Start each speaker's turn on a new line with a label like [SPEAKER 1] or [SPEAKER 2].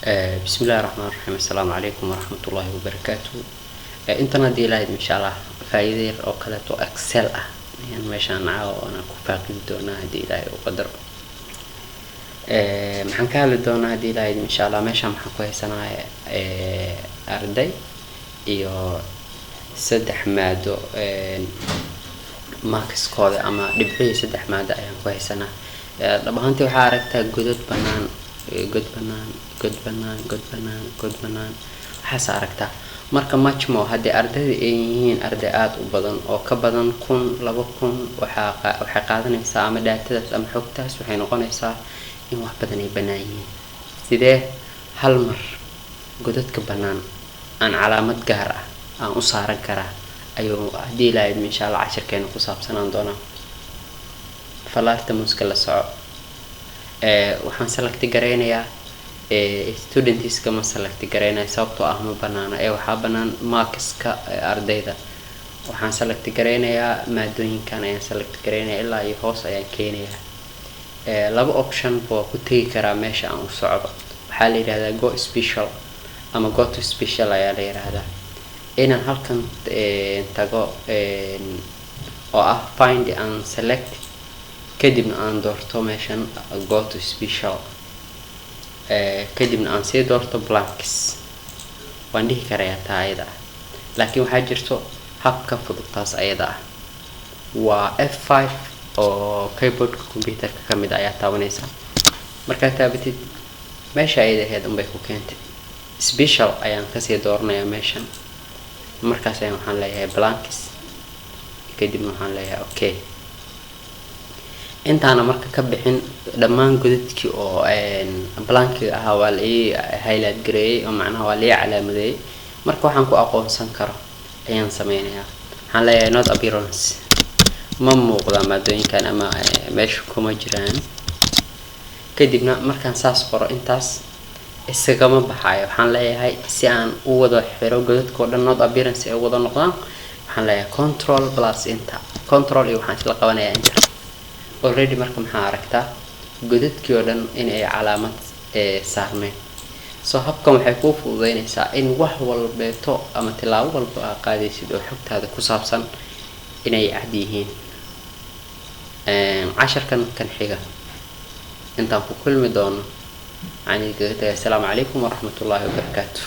[SPEAKER 1] بسم الله الرحمن الرحيم. السلام عليكم ورحمة الله وبركاته. انتنا دي لايد إن شاء الله فايدة أو كلاتو أكسل يعني ماشان عاو أنا كفاقد دونا هدي لايد وقدر محن كهل دونا هدي لايد إن شاء الله ماشان محن كوي سنة أردي إيو سدح مادو ماكس كود أما دبعي سدح مادو أيام كوي سنة طبعا هانتي وحاركتها جدود بنان god banaan waxaas aragtaa marka majmo haddii ardayda ay yihiin arday aad u badan oo ka badan 1000 2000 waxay qaadanaysaa ama daatadaas ama xogtaas waxay noqonaysaa in wax badan ay banaan yihiin sidee hal mar godadka banaan aan calaamad gaar ah aan u saaran karaa ayuu hadii ilaahay insha Allah casharkeena ku saabsanaan doonaa falaarta muska la soco waxaan select gareynayaa students kama select gareynaa sababtoo ah ma banaana waxa banaan markska ardayda waxaan select gareynayaa maadooyinkan ayaan select gareynayaa ilaa iyo hoos ayaan keenayaa laba option boo ku tagi karaa meesha aan u socdo waxa la yiraahdaa go special ama go to special ayaa la yiraahdaa inaan halkan tago oo ah find and select kadibna aan doorto meeshan go to special kadibna aan sii doorto blanks waan dhihi karayaa taayada laakiin waxa jirto habka fududtaas ayada ah waa F5 oo keyboardka computerka kamid ayaa taabanaysa marka taabatid meesha ayada ahayd unbay ku keentay special ayaan ka sii dooranayaa meeshan markaas ayaan waxaan leeyahay blanks kadibna waxaan leeyahay okay intaana marka ka bixin dhamaan godadkii oo blankiga ah waa la highlight gareeyay oo macnaha waa la calaamadeeyay marka waxaan ku aqoonsan karo ayaan sameynayaa waxaan leeyahay not appearance ma muuqda maadooyinkan ama meesha kuma jiraan kadibna markaan saas qoro intaas isagama baxayo waxaan leeyahay si aan u wada xiro godadka oo dhan not appearance ay wada noqdaan waxaan leeyahay control plus enter control iyo waxaan isla qabanayaa enter already marka maxaa aragtaa godadkii oo dhan in ay calaamad saarmeen soo habkan waxay ku fududeynaysaa in wax walbeeto ama tilaabo walba qaadaysid oo xogtaada ku saabsan inay cad yihiin casharkan kan xiga intaan ku kulmi doono aniga assalaamu calaykum waraxmatullaahi wabarakaatuh